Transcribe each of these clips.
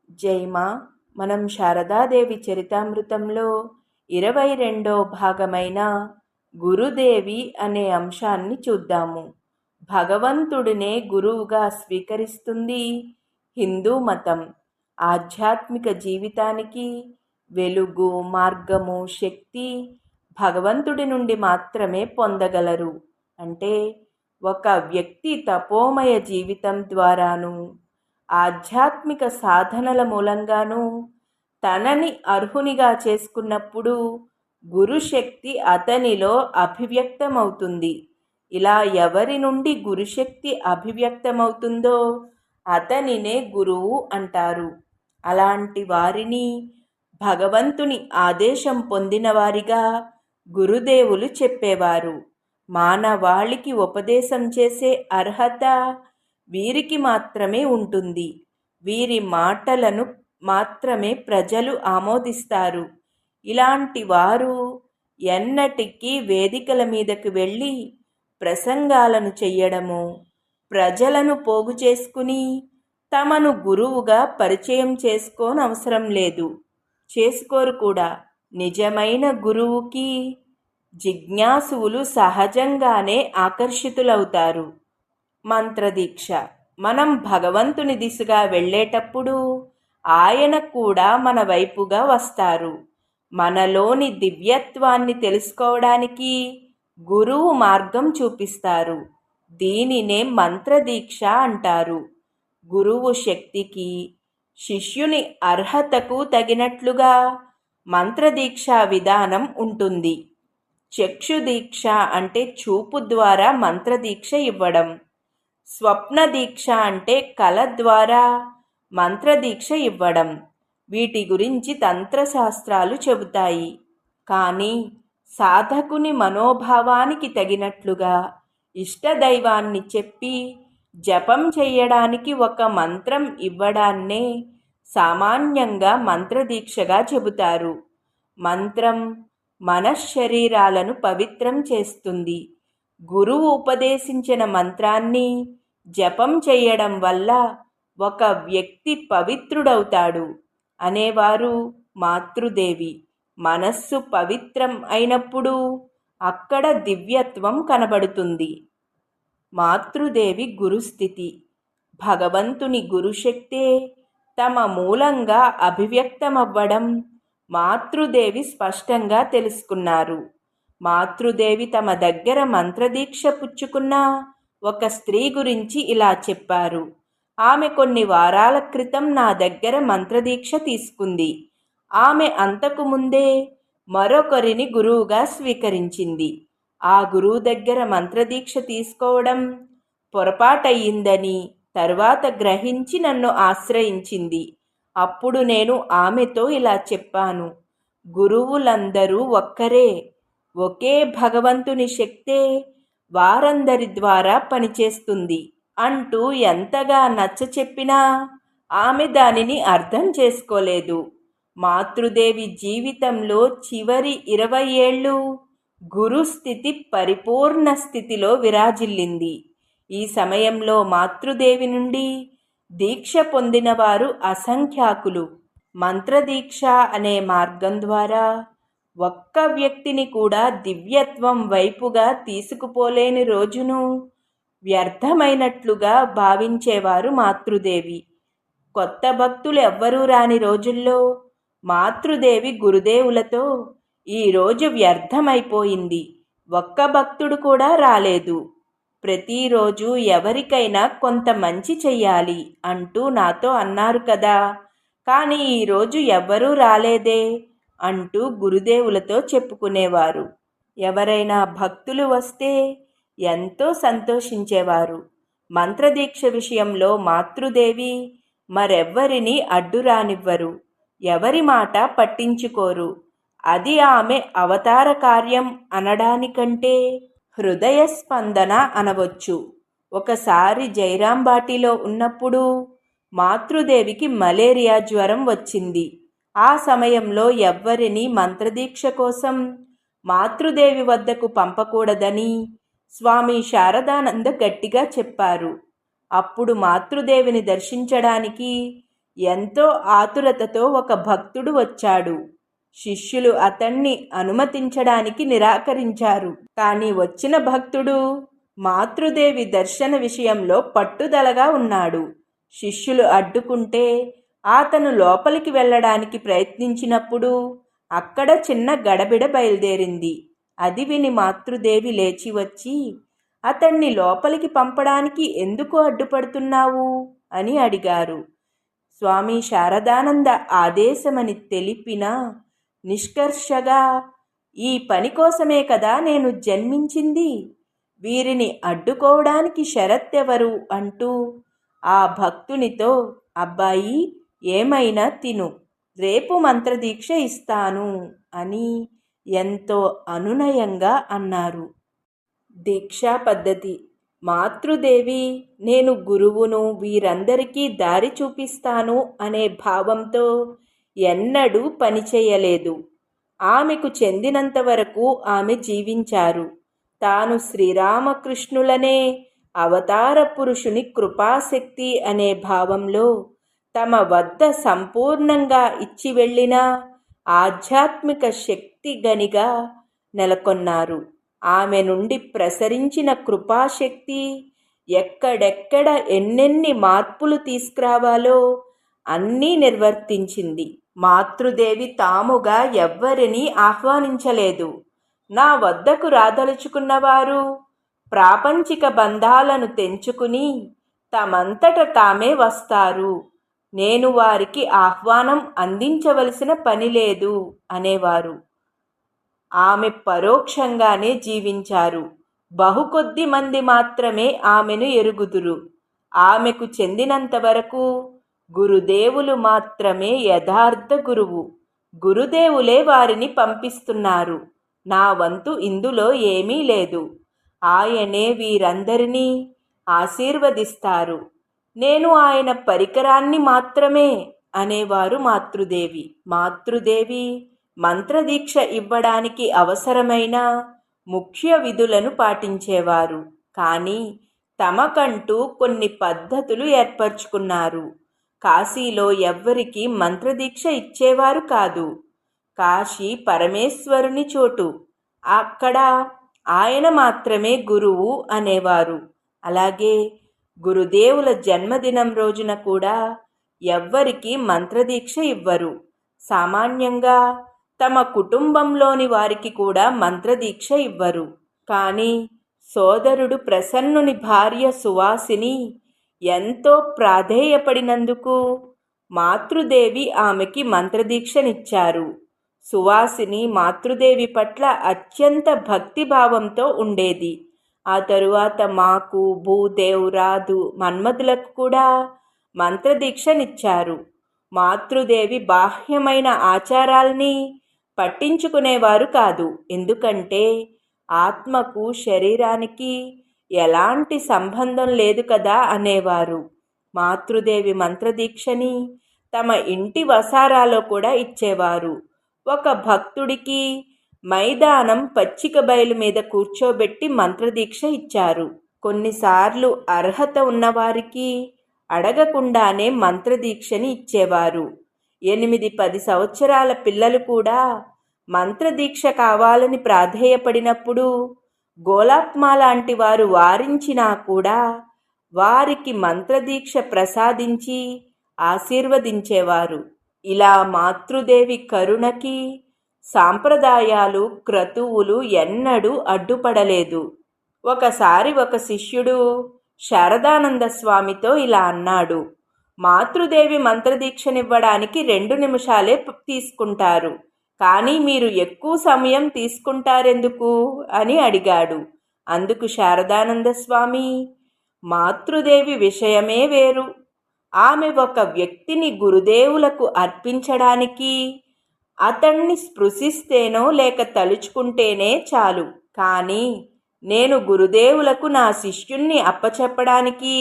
జైమా, మనం శారదాదేవి చరితామృతంలో 22వ భాగమైన గురుదేవి అనే అంశాన్ని చూద్దాము. భగవంతుడినే గురువుగా స్వీకరిస్తుంది హిందూ మతం. ఆధ్యాత్మిక జీవితానికి వెలుగు, మార్గము, శక్తి భగవంతుడి నుండి మాత్రమే పొందగలరు. అంటే ఒక వ్యక్తి తపోమయ జీవితం ద్వారాను, ఆధ్యాత్మిక సాధనల మూలంగాను తనని అర్హునిగా చేసుకున్నప్పుడు గురుశక్తి అతనిలో అభివ్యక్తమవుతుంది. ఇలా ఎవరి నుండి గురుశక్తి అభివ్యక్తమవుతుందో అతనినే గురువు అంటారు. అలాంటి వారిని భగవంతుని ఆదేశం పొందిన వారిగా గురుదేవులు చెప్పేవారు. మానవాళికి ఉపదేశం చేసే అర్హత వీరికి మాత్రమే ఉంటుంది. వీరి మాటలను మాత్రమే ప్రజలు ఆమోదిస్తారు. ఇలాంటి వారు ఎన్నటికీ వేదికల మీదకు వెళ్ళి ప్రసంగాలను చెయ్యడము, ప్రజలను పోగు చేసుకుని తమను గురువుగా పరిచయం చేసుకోనవసరం లేదు. చేసుకోరు కూడా. నిజమైన గురువుకి జిజ్ఞాసువులు సహజంగానే ఆకర్షితులవుతారు. మంత్రదీక్ష. మనం భగవంతుని దిశగా వెళ్ళేటప్పుడు ఆయన కూడా మన వైపుగా వస్తారు. మనలోని దివ్యత్వాన్ని తెలుసుకోవడానికి గురువు మార్గం చూపిస్తారు. దీనినే మంత్రదీక్ష అంటారు. గురువు శక్తికి, శిష్యుని అర్హతకు తగినట్లుగా మంత్రదీక్షా విధానం ఉంటుంది. చక్షుదీక్ష అంటే చూపు ద్వారా మంత్రదీక్ష ఇవ్వడం. స్వప్న దీక్ష అంటే కళ ద్వారా మంత్రదీక్ష ఇవ్వడం. వీటి గురించి తంత్రశాస్త్రాలు చెబుతాయి. కానీ సాధకుని మనోభావానికి తగినట్లుగా ఇష్టదైవాన్ని చెప్పి జపం చెయ్యడానికి ఒక మంత్రం ఇవ్వడాన్నే సామాన్యంగా మంత్రదీక్షగా చెబుతారు. మంత్రం మనశ్శరీరాలను పవిత్రం చేస్తుంది. గురువు ఉపదేశించిన మంత్రాన్ని జపం చేయడం వల్ల ఒక వ్యక్తి పవిత్రుడవుతాడు అనేవారు మాతృదేవి. మనస్సు పవిత్రం అయినప్పుడు అక్కడ దివ్యత్వం కనబడుతుంది. మాతృదేవి గురుస్థితి. భగవంతుని గురుశక్తే తమ మూలంగా అభివ్యక్తమవ్వడం మాతృదేవి స్పష్టంగా తెలుసుకున్నారు. మాతృదేవి తమ దగ్గర మంత్రదీక్ష పుచ్చుకున్న ఒక స్త్రీ గురించి ఇలా చెప్పారు. ఆమె కొన్ని వారాల క్రితం నా దగ్గర మంత్రదీక్ష తీసుకుంది. ఆమె అంతకు ముందే మరొకరిని గురువుగా స్వీకరించింది. ఆ గురువు దగ్గర మంత్రదీక్ష తీసుకోవడం పొరపాటయ్యిందని తరువాత గ్రహించి నన్ను ఆశ్రయించింది. అప్పుడు నేను ఆమెతో ఇలా చెప్పాను, గురువులందరూ ఒక్కరే, ఒకే భగవంతుని శక్తే వారందరి ద్వారా పనిచేస్తుంది అంటూ ఎంతగా నచ్చచెప్పినా ఆమె దానిని అర్థం చేసుకోలేదు. మాతృదేవి జీవితంలో చివరి 20 ఏళ్ళు గురుస్థితి పరిపూర్ణ స్థితిలో విరాజిల్లింది. ఈ సమయంలో మాతృదేవి నుండి దీక్ష పొందిన వారు అసంఖ్యాకులు. మంత్రదీక్ష అనే మార్గం ద్వారా ఒక్క వ్యక్తిని కూడా దివ్యత్వం వైపుగా తీసుకుపోలేని రోజును వ్యర్థమైనట్లుగా భావించేవారు మాతృదేవి. కొత్త భక్తులు ఎవ్వరూ రాని రోజుల్లో మాతృదేవి గురుదేవులతో ఈరోజు వ్యర్థమైపోయింది, ఒక్క భక్తుడు కూడా రాలేదు, ప్రతిరోజు ఎవరికైనా కొంత మంచి చెయ్యాలి అంటూ నాతో అన్నారు కదా, కానీ ఈరోజు ఎవ్వరూ రాలేదే అంటూ గురుదేవులతో చెప్పుకునేవారు. ఎవరైనా భక్తులు వస్తే ఎంతో సంతోషించేవారు. మంత్రదీక్ష విషయంలో మాతృదేవి మరెవ్వరినీ అడ్డు రానివ్వరు, ఎవరి మాట పట్టించుకోరు. అది ఆమె అవతార కార్యం అనడానికంటే హృదయ స్పందన అనవచ్చు. ఒకసారి జైరాంబాటిలో ఉన్నప్పుడు మాతృదేవికి మలేరియా జ్వరం వచ్చింది. ఆ సమయంలో ఎవ్వరినీ మంత్రదీక్ష కోసం మాతృదేవి వద్దకు పంపకూడదని స్వామి శారదానంద గట్టిగా చెప్పారు. అప్పుడు మాతృదేవిని దర్శించడానికి ఎంతో ఆతురతతో ఒక భక్తుడు వచ్చాడు. శిష్యులు అతన్ని అనుమతించడానికి నిరాకరించారు. కానీ వచ్చిన భక్తుడు మాతృదేవి దర్శన విషయంలో పట్టుదలగా ఉన్నాడు. శిష్యులు అడ్డుకుంటే అతను లోపలికి వెళ్ళడానికి ప్రయత్నించినప్పుడు అక్కడ చిన్న గడబిడ బయలుదేరింది. అది విని మాతృదేవి లేచి వచ్చి, అతన్ని లోపలికి పంపడానికి ఎందుకు అడ్డుపడుతున్నావు అని అడిగారు. స్వామి శారదానంద ఆదేశమని తెలిపిన నిష్కర్షగా, ఈ పని కోసమే కదా నేను జన్మించింది, వీరిని అడ్డుకోవడానికి షరత్తెవరు అంటూ ఆ భక్తునితో, అబ్బాయి ఏమైనా తిను, రేపు మంత్రదీక్ష ఇస్తాను అని ఎంతో అనునయంగా అన్నారు. దీక్షా పద్ధతి. మాతృదేవి నేను గురువును, వీరందరికీ దారి చూపిస్తాను అనే భావంతో ఎన్నడూ పనిచేయలేదు. ఆమెకు చెందినంత వరకు ఆమె జీవించారు. తాను శ్రీరామకృష్ణులనే అవతార పురుషుని కృపాశక్తి అనే భావంలో తమ వద్ద సంపూర్ణంగా ఇచ్చి వెళ్ళిన ఆధ్యాత్మిక శక్తి గనిగా నెలకొన్నారు. ఆమె నుండి ప్రసరించిన కృపాశక్తి ఎక్కడెక్కడ ఎన్నెన్ని మార్పులు తీసుకురావాలో అన్నీ నిర్వర్తించింది. మాతృదేవి తాముగా ఎవ్వరినీ ఆహ్వానించలేదు. నా వద్దకు రాదలుచుకున్నవారు ప్రాపంచిక బంధాలను తెంచుకుని తమంతట తామే వస్తారు, నేను వారికి ఆహ్వానం అందించవలసిన పని లేదు అనేవారు. ఆమె పరోక్షంగానే జీవించారు. బహుకొద్ది మంది మాత్రమే ఆమెను ఎరుగుదురు. ఆమెకు చెందినంతవరకు గురుదేవులు మాత్రమే యథార్థ గురువు. గురుదేవులే వారిని పంపిస్తున్నారు. నా వంతు ఇందులో ఏమీ లేదు. ఆయనే వీరందరినీ ఆశీర్వదిస్తారు. నేను ఆయన పరికరాన్ని మాత్రమే అనేవారు మాతృదేవి. మాతృదేవి మంత్రదీక్ష ఇవ్వడానికి అవసరమైన ముఖ్య విధులను పాటించేవారు. కానీ తమకంటూ కొన్ని పద్ధతులు ఏర్పరచుకున్నారు. కాశీలో ఎవ్వరికీ మంత్రదీక్ష ఇచ్చేవారు కాదు. కాశీ పరమేశ్వరుని చోటు. అక్కడ ఆయన మాత్రమే గురువు అనేవారు. అలాగే గురుదేవుల జన్మదినం రోజున కూడా ఎవ్వరికీ మంత్రదీక్ష ఇవ్వరు. సామాన్యంగా తమ కుటుంబంలోని వారికి కూడా మంత్రదీక్ష ఇవ్వరు. కానీ సోదరుడు ప్రసన్నుని భార్య సువాసిని ఎంతో ప్రాధేయపడినందుకు మాతృదేవి ఆమెకి మంత్రదీక్షనిచ్చారు. సువాసిని మాతృదేవి పట్ల అత్యంత భక్తిభావంతో ఉండేది. ఆ తరువాత మాకు, భూదేవ్, రాధు, మన్మధులకు కూడా మంత్రదీక్షనిచ్చారు. మాతృదేవి బాహ్యమైన ఆచారాల్ని పట్టించుకునేవారు కాదు. ఎందుకంటే ఆత్మకు శరీరానికి ఎలాంటి సంబంధం లేదు కదా అనేవారు. మాతృదేవి మంత్రదీక్షని తమ ఇంటి వసారాలో కూడా ఇచ్చేవారు. ఒక భక్తుడికి మైదానం పచ్చిక బయలు మీద కూర్చోబెట్టి మంత్రదీక్ష ఇచ్చారు. కొన్నిసార్లు అర్హత ఉన్నవారికి అడగకుండానే మంత్రదీక్షని ఇచ్చేవారు. 8-10 సంవత్సరాల పిల్లలు కూడా మంత్రదీక్ష కావాలని ప్రాధేయపడినప్పుడు గోలాత్మ లాంటి వారు వారించినా కూడా వారికి మంత్రదీక్ష ప్రసాదించి ఆశీర్వదించేవారు. ఇలా మాతృదేవి కరుణకి సాంప్రదాయాలు, క్రతువులు ఎన్నడూ అడ్డుపడలేదు. ఒకసారి ఒక శిష్యుడు శారదానంద స్వామితో ఇలా అన్నాడు, మాతృదేవి మంత్రదీక్షనివ్వడానికి 2 నిమిషాలే తీసుకుంటారు, కానీ మీరు ఎక్కువ సమయం తీసుకుంటారెందుకు అని అడిగాడు. అందుకు శారదానంద స్వామి, మాతృదేవి విషయమే వేరు. ఆమె ఒక వ్యక్తిని గురుదేవులకు అర్పించడానికి అతన్ని స్పృశిస్తేనో లేక తలుచుకుంటేనే చాలు. కానీ నేను గురుదేవులకు నా శిష్యుణ్ణి అప్పచెప్పడానికి,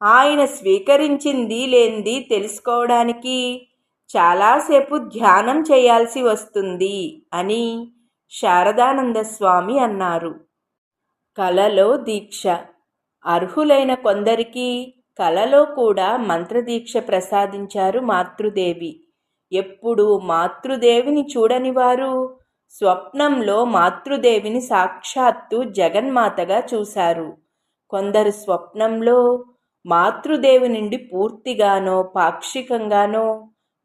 ఆయన స్వీకరించింది లేనిది తెలుసుకోవడానికి చాలాసేపు ధ్యానం చేయాల్సి వస్తుంది అని శారదానంద స్వామి అన్నారు. కలలో దీక్ష. అర్హులైన కొందరికి కలలో కూడా మంత్రదీక్ష ప్రసాదించారు మాతృదేవి. ఎప్పుడు మాతృదేవిని చూడని వారు స్వప్నంలో మాతృదేవిని సాక్షాత్తు జగన్మాతగా చూశారు. కొందరు స్వప్నంలో మాతృదేవి నుండి పూర్తిగానో పాక్షికంగానో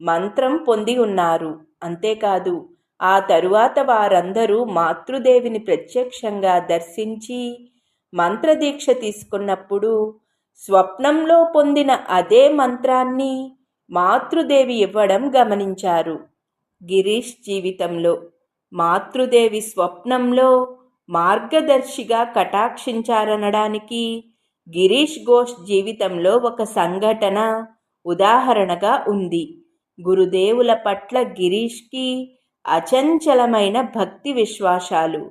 మంత్రం పొంది ఉన్నారు. అంతేకాదు, ఆ తరువాత వారందరూ మాతృదేవిని ప్రత్యక్షంగా దర్శించి మంత్రదీక్ష తీసుకున్నప్పుడు స్వప్నంలో పొందిన అదే మంత్రాన్ని మాతృదేవి ఇవ్వడం గమనించారు. గిరీష్ జీవితంలో మాతృదేవి స్వప్నంలో మార్గదర్శిగా కటాక్షించారనడానికి గిరీష్ ఘోష్ జీవితంలో ఒక సంఘటన ఉదాహరణగా ఉంది. గురుదేవుల పట్ల గిరీష్కి అచంచలమైన భక్తి విశ్వాసాలు.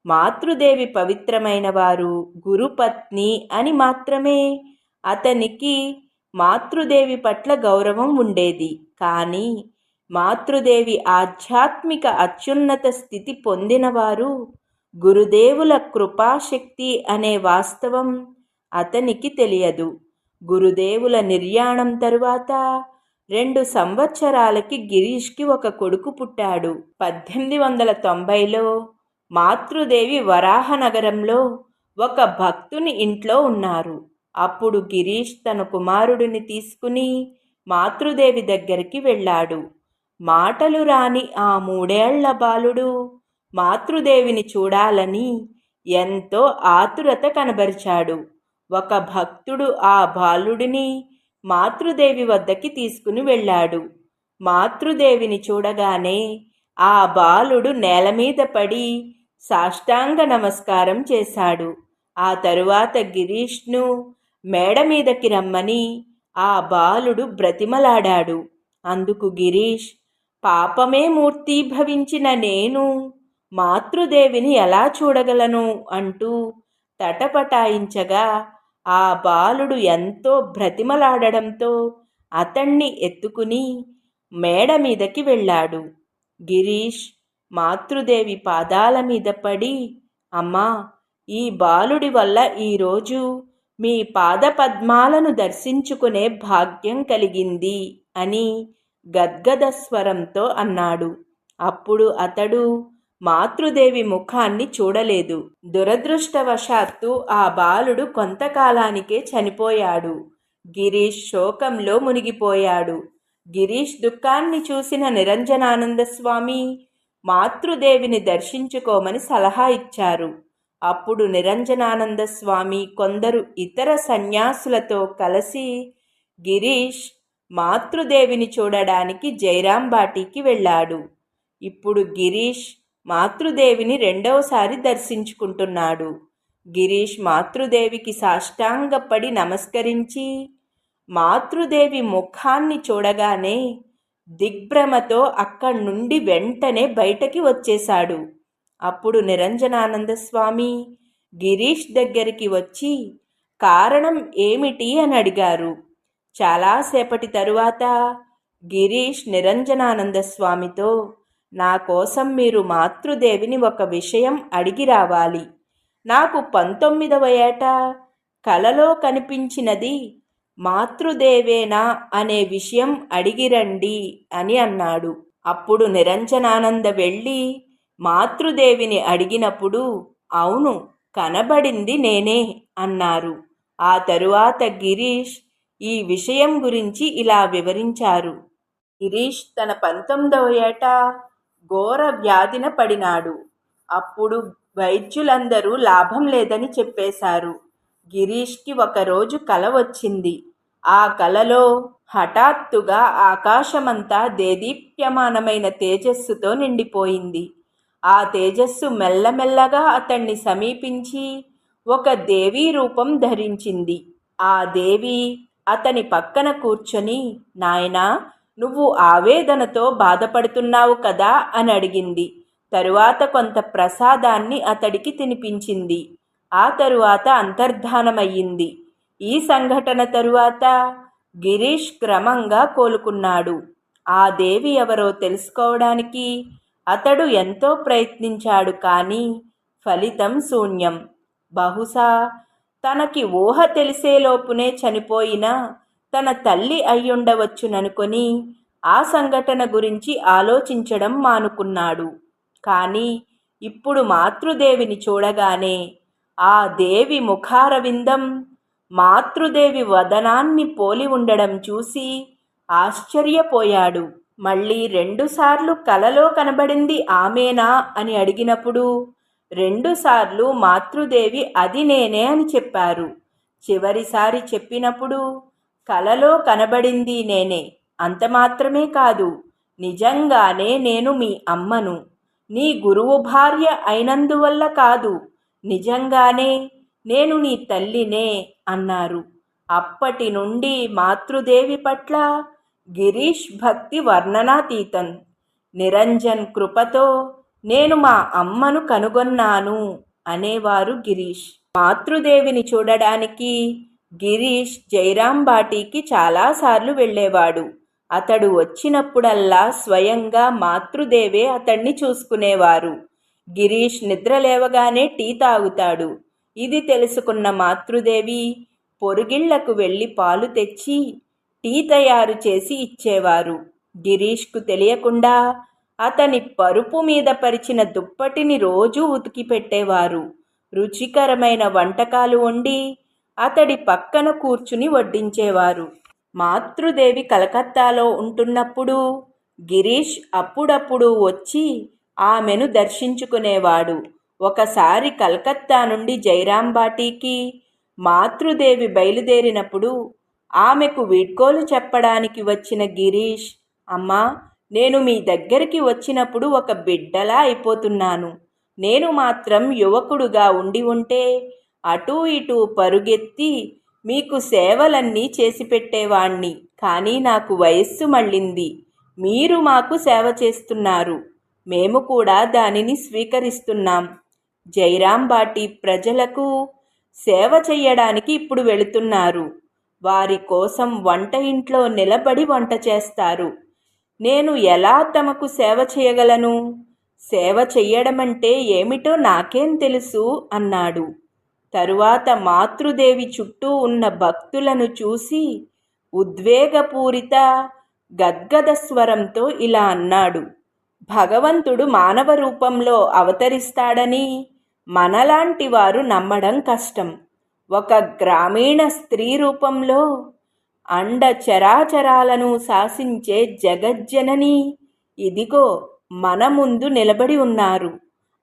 మాతృదేవి పవిత్రమైన వారు, గురుపత్ని అని మాత్రమే అతనికి మాతృదేవి పట్ల గౌరవం ఉండేది. కానీ మాతృదేవి ఆధ్యాత్మిక అత్యున్నత స్థితి పొందినవారు, గురుదేవుల కృపాశక్తి అనే వాస్తవం అతనికి తెలియదు. గురుదేవుల నిర్యాణం తరువాత 2 సంవత్సరాలకి గిరీష్కి ఒక కొడుకు పుట్టాడు. 1890లో మాతృదేవి వరాహనగరంలో ఒక భక్తుని ఇంట్లో ఉన్నారు. అప్పుడు గిరీష్ తన కుమారుడిని తీసుకుని మాతృదేవి దగ్గరికి వెళ్ళాడు. మాటలు రాని ఆ 3 ఏళ్ల బాలుడు మాతృదేవిని చూడాలని ఎంతో ఆతురత కనబరిచాడు. ఒక భక్తుడు ఆ బాలుడిని మాతృదేవి వద్దకి తీసుకుని వెళ్ళాడు. మాతృదేవిని చూడగానే ఆ బాలుడు నేల మీద పడి సాష్టాంగ నమస్కారం చేశాడు. ఆ తరువాత గిరీష్ను మేడ మీదకి రమ్మని ఆ బాలుడు బ్రతిమలాడాడు. అందుకు గిరీష్, పాపమే మూర్తీభవించిన నేను మాతృదేవిని ఎలా చూడగలను అంటూ తటపటాయించగా ఆ బాలుడు ఎంతో బ్రతిమలాడడంతో అతణ్ణి ఎత్తుకుని మేడ మీదకి వెళ్ళాడు. గిరీష్ మాతృదేవి పాదాల మీద పడి, అమ్మా, ఈ బాలుడి వల్ల ఈరోజు మీ పాదపద్మాలను దర్శించుకునే భాగ్యం కలిగింది అని గద్గద స్వరంతో అన్నాడు. అప్పుడు అతడు మాతృదేవి ముఖాన్ని చూడలేదు. దురదృష్టవశాత్తు ఆ బాలుడు కొంతకాలానికే చనిపోయాడు. గిరీష్ శోకంలో మునిగిపోయాడు. గిరీష్ దుఃఖాన్ని చూసిన నిరంజనానంద స్వామి మాతృదేవిని దర్శించుకోమని సలహా ఇచ్చారు. అప్పుడు నిరంజనానంద స్వామి కొందరు ఇతర సన్యాసులతో కలిసి గిరీష్ మాతృదేవిని చూడడానికి జైరాంబాటికి వెళ్ళాడు. ఇప్పుడు గిరీష్ మాతృదేవిని 2వసారి దర్శించుకుంటున్నాడు. గిరీష్ మాతృదేవికి సాష్టాంగపడి నమస్కరించి మాతృదేవి ముఖాన్ని చూడగానే దిగ్భ్రమతో అక్కడి నుండి వెంటనే బయటకి వచ్చేశాడు. అప్పుడు నిరంజనానంద స్వామి గిరీష్ దగ్గరికి వచ్చి కారణం ఏమిటి అని అడిగారు. చాలాసేపటి తరువాత గిరీష్ నిరంజనానంద స్వామితో, నా కోసం మీరు మాతృదేవిని ఒక విషయం అడిగి రావాలి. నాకు 19వ ఏట కలలో కనిపించినది మాతృదేవేనా అనే విషయం అడిగిరండి అని అన్నాడు. అప్పుడు నిరంజనానంద వెళ్ళి మాతృదేవిని అడిగినప్పుడు, అవును, కనబడింది నేనే అన్నారు. ఆ తరువాత గిరీష్ ఈ విషయం గురించి ఇలా వివరించారు. గిరీష్ తన 19వ ఏట ఘోర వ్యాధిన పడినాడు. అప్పుడు వైద్యులందరూ లాభం లేదని చెప్పేశారు. గిరీష్కి ఒకరోజు కల వచ్చింది. ఆ కలలో హఠాత్తుగా ఆకాశమంతా దేదీప్యమానమైన తేజస్సుతో నిండిపోయింది. ఆ తేజస్సు మెల్లమెల్లగా అతన్ని సమీపించి ఒక దేవీ రూపం ధరించింది. ఆ దేవి అతని పక్కన కూర్చొని, నాయనా, నువ్వు ఆవేదనతో బాధపడుతున్నావు కదా అని అడిగింది. తరువాత కొంత ప్రసాదాన్ని అతడికి తినిపించింది. ఆ తరువాత అంతర్ధానమయ్యింది. ఈ సంఘటన తరువాత గిరీష్ క్రమంగా కోలుకున్నాడు. ఆ దేవి ఎవరో తెలుసుకోవడానికి అతడు ఎంతో ప్రయత్నించాడు. కానీ ఫలితం శూన్యం. బహుశా తనకి ఊహ తెలిసేలోపునే చనిపోయిన తన తల్లి అయ్యుండవచ్చుననుకొని ఆ సంఘటన గురించి ఆలోచించడం మానుకున్నాడు. కానీ ఇప్పుడు మాతృదేవిని చూడగానే ఆ దేవి ముఖారవిందం మాతృదేవి వదనాన్ని పోలి ఉండడం చూసి ఆశ్చర్యపోయాడు. మళ్ళీ 2 సార్లు కలలో కనబడింది ఆమెనా అని అడిగినప్పుడు 2 సార్లు మాతృదేవి అది నేనే అని చెప్పారు. చివరిసారి చెప్పినప్పుడు కలలో కనబడింది నేనే, అంత మాత్రమే కాదు, నిజంగానే నేను మీ అమ్మను, నీ గురువు భార్య అయినందువల్ల కాదు, నిజంగానే నేను నీ తల్లినే అన్నారు. అప్పటి నుండి మాతృదేవి పట్ల గిరీష్ భక్తి వర్ణనాతీతం. నిరంజన్ కృపతో నేను మా అమ్మను కనుగొన్నాను అనేవారు గిరీష్. మాతృదేవిని చూడడానికి గిరీష్ జైరాం బాటీకి చాలాసార్లు వెళ్ళేవాడు. అతడు వచ్చినప్పుడల్లా స్వయంగా మాతృదేవే అతన్ని చూసుకునేవారు. గిరీష్ నిద్రలేవగానే టీ తాగుతాడు. ఇది తెలుసుకున్న మాతృదేవి పొరుగిళ్లకు వెళ్ళి పాలు తెచ్చి టీ తయారు చేసి ఇచ్చేవారు. గిరీష్కు తెలియకుండా అతని పరుపు మీద పరిచిన దుప్పటిని రోజూ ఉతికి పెట్టేవారు. రుచికరమైన వంటకాలు వండి అతడి పక్కన కూర్చుని వడ్డించేవారు. మాతృదేవి కలకత్తాలో ఉంటున్నప్పుడు గిరీష్ అప్పుడప్పుడు వచ్చి ఆమెను దర్శించుకునేవాడు. ఒకసారి కలకత్తా నుండి జైరాం బాటీకి మాతృదేవి బయలుదేరినప్పుడు ఆమెకు వీడ్కోలు చెప్పడానికి వచ్చిన గిరీష్, అమ్మా, నేను మీ దగ్గరికి వచ్చినప్పుడు ఒక బిడ్డలా అయిపోతున్నాను. నేను మాత్రం యువకుడుగా ఉండి ఉంటే అటూ ఇటూ పరుగెత్తి మీకు సేవలన్నీ చేసి పెట్టేవాణ్ణి. కానీ నాకు వయస్సు మళ్ళింది. మీరు మాకు సేవ చేస్తున్నారు. మేము కూడా దానిని స్వీకరిస్తున్నాం. జైరాం బాటీ ప్రజలకు సేవ చెయ్యడానికి ఇప్పుడు వెళుతున్నారు. వారి కోసం వంట ఇంట్లో నిలబడి వంట చేస్తారు. నేను ఎలా తమకు సేవ చేయగలను? సేవ చెయ్యడమంటే ఏమిటో నాకేం తెలుసు అన్నాడు. తరువాత మాతృదేవి చుట్టూ ఉన్న భక్తులను చూసి ఉద్వేగపూరిత గద్గద స్వరంతో ఇలా అన్నాడు. భగవంతుడు మానవ రూపంలో అవతరిస్తాడని మనలాంటి వారు నమ్మడం కష్టం. ఒక గ్రామీణ స్త్రీ రూపంలో అండ చరాచరాలను శాసించే జగజ్జనని ఇదిగో మన ముందు నిలబడి ఉన్నారు.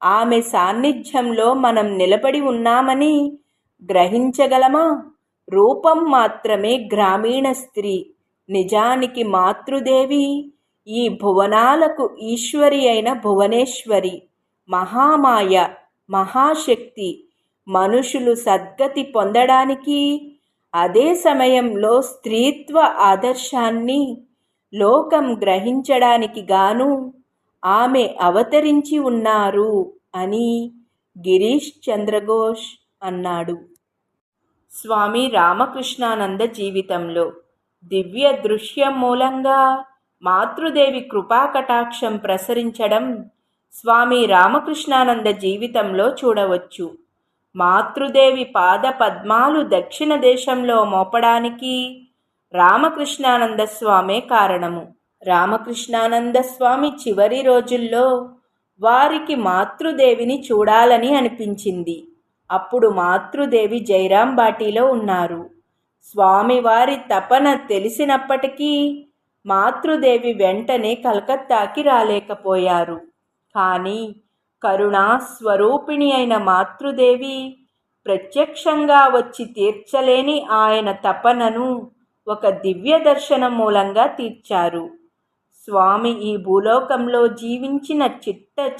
ఆమె సాన్నిధ్యంలో మనం నిలబడి ఉన్నామని గ్రహించగలమా? రూపం మాత్రమే గ్రామీణ స్త్రీ. నిజానికి మాతృదేవి ఈ భువనాలకు ఈశ్వరి అయిన భువనేశ్వరి, మహామాయ, మహాశక్తి. మనుషులు సద్గతి పొందడానికి, అదే సమయంలో స్త్రీత్వ ఆదర్శాన్ని లోకం గ్రహించడానికి గాను ఆమె అవతరించి ఉన్నారు అని గిరీష్ చంద్రఘోష్ అన్నాడు. స్వామి రామకృష్ణానంద జీవితంలో దివ్య దృశ్యం మూలంగా మాతృదేవి కృపాకటాక్షం ప్రసరించడం స్వామి రామకృష్ణానంద జీవితంలో చూడవచ్చు. మాతృదేవి పాద పద్మాలు దక్షిణ దేశంలో మోపడానికి రామకృష్ణానంద స్వామే కారణము. రామకృష్ణానంద స్వామి చివరి రోజుల్లో వారికి మాతృదేవిని చూడాలని అనిపించింది. అప్పుడు మాతృదేవి జైరాం బాటీలో ఉన్నారు. స్వామివారి తపన తెలిసినప్పటికీ మాతృదేవి వెంటనే కలకత్తాకి రాలేకపోయారు. కానీ కరుణా స్వరూపిణి అయిన మాతృదేవి ప్రత్యక్షంగా వచ్చి తీర్చలేని ఆయన తపనను ఒక దివ్య దర్శనం మూలంగా తీర్చారు. స్వామి ఈ భూలోకంలో జీవించిన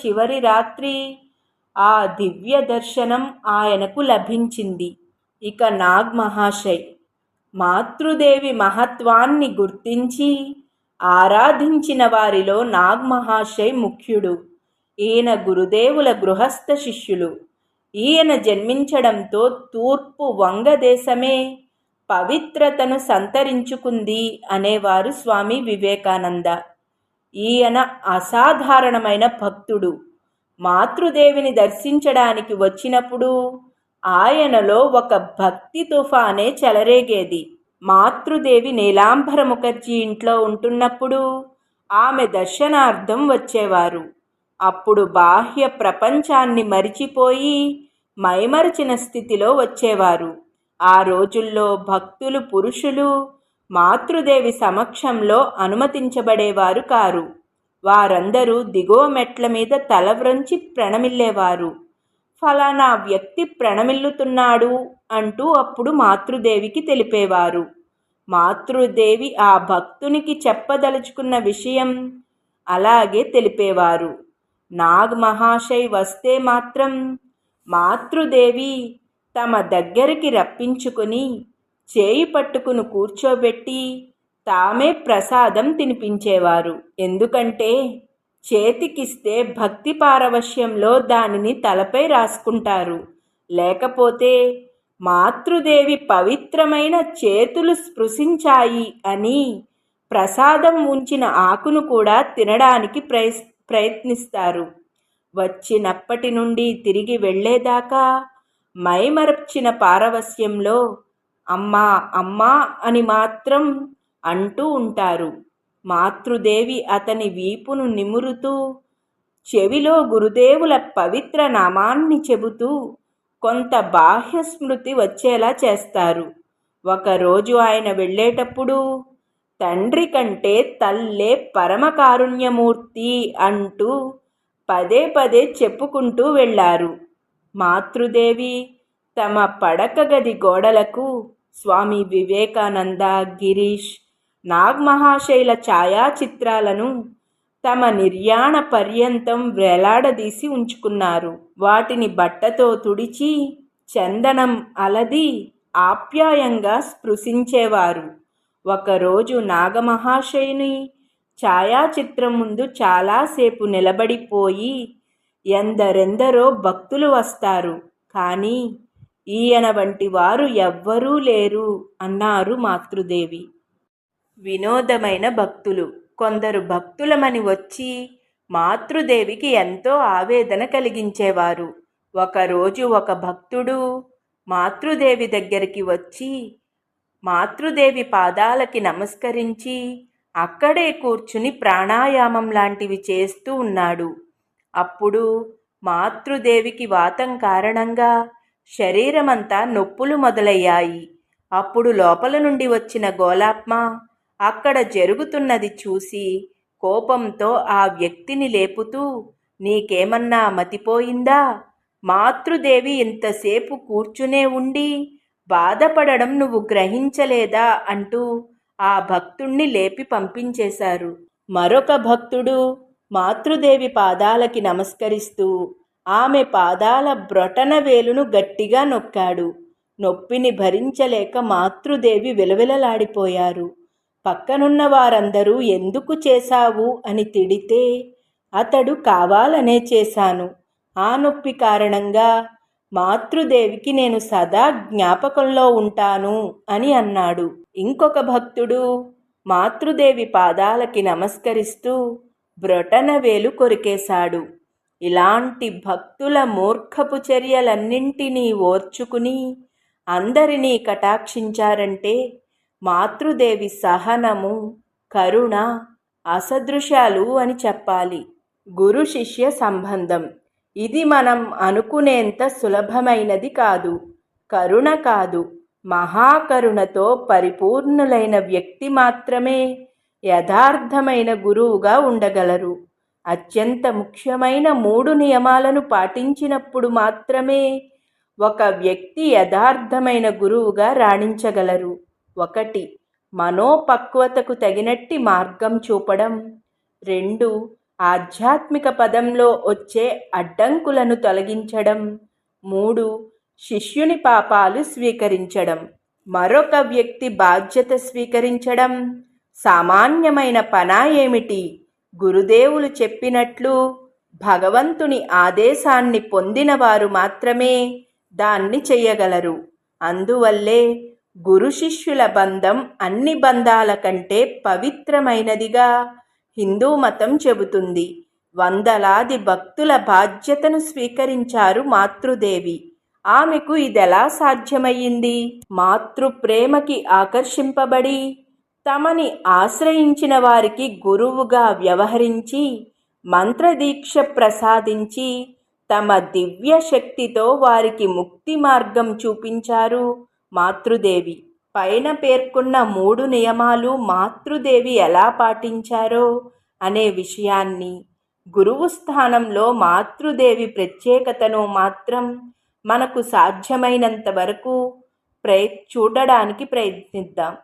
చివరి రాత్రి ఆ దివ్య దర్శనం ఆయనకు లభించింది. ఇక నాగ్ మహాశయ్ మాతృదేవి మహత్వాన్ని గుర్తించి ఆరాధించిన వారిలో నాగ్ మహాశయ్ ముఖ్యుడు. ఈయన గురుదేవుల గృహస్థ శిష్యులు. ఈయన జన్మించడంతో తూర్పు వంగదేశమే పవిత్రతను సంతరించుకుంది అనేవారు స్వామి వివేకానంద. ఈయన అసాధారణమైన భక్తుడు. మాతృదేవిని దర్శించడానికి వచ్చినప్పుడు ఆయనలో ఒక భక్తి తుఫానే చెలరేగేది. మాతృదేవి నీలాంబర ముఖర్జీ ఇంట్లో ఉంటున్నప్పుడు ఆమె దర్శనార్థం వచ్చేవారు. అప్పుడు బాహ్య ప్రపంచాన్ని మరిచిపోయి మైమరచిన స్థితిలో వచ్చేవారు. ఆ రోజుల్లో భక్తులు పురుషులు మాతృదేవి సమక్షంలో అనుమతించబడేవారు కారు. వారందరూ దిగువ మెట్ల మీద తల వ్రంచి ప్రణమిల్లేవారు. ఫలానా వ్యక్తి ప్రణమిల్లుతున్నాడు అంటూ అప్పుడు మాతృదేవికి తెలిపేవారు. మాతృదేవి ఆ భక్తునికి చెప్పదలుచుకున్న విషయం అలాగే తెలిపేవారు. నాగ్ మహాశయ్ వస్తే మాత్రం మాతృదేవి తమ దగ్గరికి రప్పించుకుని చేయి పట్టుకుని కూర్చోబెట్టి తామే ప్రసాదం తినిపించేవారు. ఎందుకంటే చేతికిస్తే భక్తి పారవశ్యంలో దానిని తలపై రాసుకుంటారు. లేకపోతే మాతృదేవి పవిత్రమైన చేతులు స్పృశించాయి అని ప్రసాదం ఉంచిన ఆకును కూడా తినడానికి ప్రయత్నిస్తారు. వచ్చినప్పటి నుండి తిరిగి వెళ్ళేదాకా మైమరచిన పారవస్యంలో అమ్మా అమ్మా అని మాత్రం అంటూ ఉంటారు. మాతృదేవి అతని వీపును నిమురుతూ చెవిలో గురుదేవుల పవిత్ర నామాన్ని చెబుతూ కొంత బాహ్య స్మృతి వచ్చేలా చేస్తారు. ఒకరోజు ఆయన వెళ్ళేటప్పుడు తండ్రి కంటే తల్లే పరమకారుణ్యమూర్తి అంటూ పదే పదే చెప్పుకుంటూ వెళ్ళారు. మాతృదేవి తమ పడక గది గోడలకు స్వామి వివేకానంద, గిరీష్, నాగ్ మహాశైల ఛాయాచిత్రాలను తమ నిర్యాణ పర్యంతం వేలాడదీసి ఉంచుకున్నారు. వాటిని బట్టతో తుడిచి చందనం అలది ఆప్యాయంగా స్పృశించేవారు. ఒకరోజు నాగమహాశయుని ఛాయాచిత్రం ముందు చాలాసేపు నిలబడిపోయి ఎందరెందరో భక్తులు వస్తారు, కానీ ఈయన వంటి వారు ఎవ్వరూ లేరు అన్నారు మాతృదేవి. వినోదమైన భక్తులు. కొందరు భక్తులమని వచ్చి మాతృదేవికి ఎంతో ఆవేదన కలిగించేవారు. ఒకరోజు ఒక భక్తుడు మాతృదేవి దగ్గరికి వచ్చి మాతృదేవి పాదాలకి నమస్కరించి అక్కడే కూర్చుని ప్రాణాయామం లాంటివి చేస్తూ ఉన్నాడు. అప్పుడు మాతృదేవికి వాతం కారణంగా శరీరమంతా నొప్పులు మొదలయ్యాయి. అప్పుడు లోపల నుండి వచ్చిన గోలాప్మ అక్కడ జరుగుతున్నది చూసి కోపంతో ఆ వ్యక్తిని లేపుతూ, నీకేమన్నా మతిపోయిందా? మాతృదేవి ఇంతసేపు కూర్చునే ఉండి బాధపడడం నువ్వు గ్రహించలేదా అంటూ ఆ భక్తుణ్ణి లేపి పంపించేశారు. మరొక భక్తుడు మాతృదేవి పాదాలకి నమస్కరిస్తూ ఆమె పాదాల బ్రొటన వేలును గట్టిగా నొక్కాడు. నొప్పిని భరించలేక మాతృదేవి విలవిలలాడిపోయారు. పక్కనున్న వారందరూ ఎందుకు చేశావు అని తిడితే అతడు కావాలనే చేశాను. ఆ నొప్పి కారణంగా మాతృదేవికి నేను సదా జ్ఞాపకంలో ఉంటాను అని అన్నాడు. ఇంకొక భక్తుడు మాతృదేవి పాదాలకి నమస్కరిస్తూ బ్రొటన వేలు కొరికేశాడు. ఇలాంటి భక్తుల మూర్ఖపు చర్యలన్నింటినీ ఓర్చుకుని అందరినీ కటాక్షించారంటే మాతృదేవి సహనము, కరుణ అసదృశాలు అని చెప్పాలి. గురు శిష్య సంబంధం ఇది మనం అనుకునేంత సులభమైనది కాదు. కరుణ కాదు, మహాకరుణతో పరిపూర్ణులైన వ్యక్తి మాత్రమే యథార్థమైన గురువుగా ఉండగలరు. అత్యంత ముఖ్యమైన 3 నియమాలను పాటించినప్పుడు మాత్రమే ఒక వ్యక్తి యథార్థమైన గురువుగా రాణించగలరు. 1. మనోపక్వతకు తగినట్టి మార్గం చూపడం. 2. ఆధ్యాత్మిక పదంలో వచ్చే అడ్డంకులను తొలగించడం. 3. శిష్యుని పాపాలు స్వీకరించడం. మరొక వ్యక్తి బాధ్యత స్వీకరించడం సామాన్యమైన పనా ఏమిటి? గురుదేవులు చెప్పినట్లు భగవంతుని ఆదేశాన్ని పొందిన వారు మాత్రమే దాన్ని చెయ్యగలరు. అందువల్లే గురు శిష్యుల బంధం అన్ని బంధాల కంటే పవిత్రమైనదిగా హిందూ మతం చెబుతుంది. వందలాది భక్తుల బాధ్యతను స్వీకరించారు మాతృదేవి. ఆమెకు ఇదెలా సాధ్యమయ్యింది? మాతృప్రేమకి ఆకర్షింపబడి తమని ఆశ్రయించిన వారికి గురువుగా వ్యవహరించి మంత్రదీక్ష ప్రసాదించి తమ దివ్య శక్తితో వారికి ముక్తి మార్గం చూపించారు మాతృదేవి. పైన పేర్కొన్న 3 నియమాలు మాతృదేవి ఎలా పాటించారో అనే విషయాన్ని, గురువు స్థానంలో మాతృదేవి ప్రత్యేకతను మాత్రం మనకు సాధ్యమైనంత వరకు చూడడానికి ప్రయత్నిద్దాం.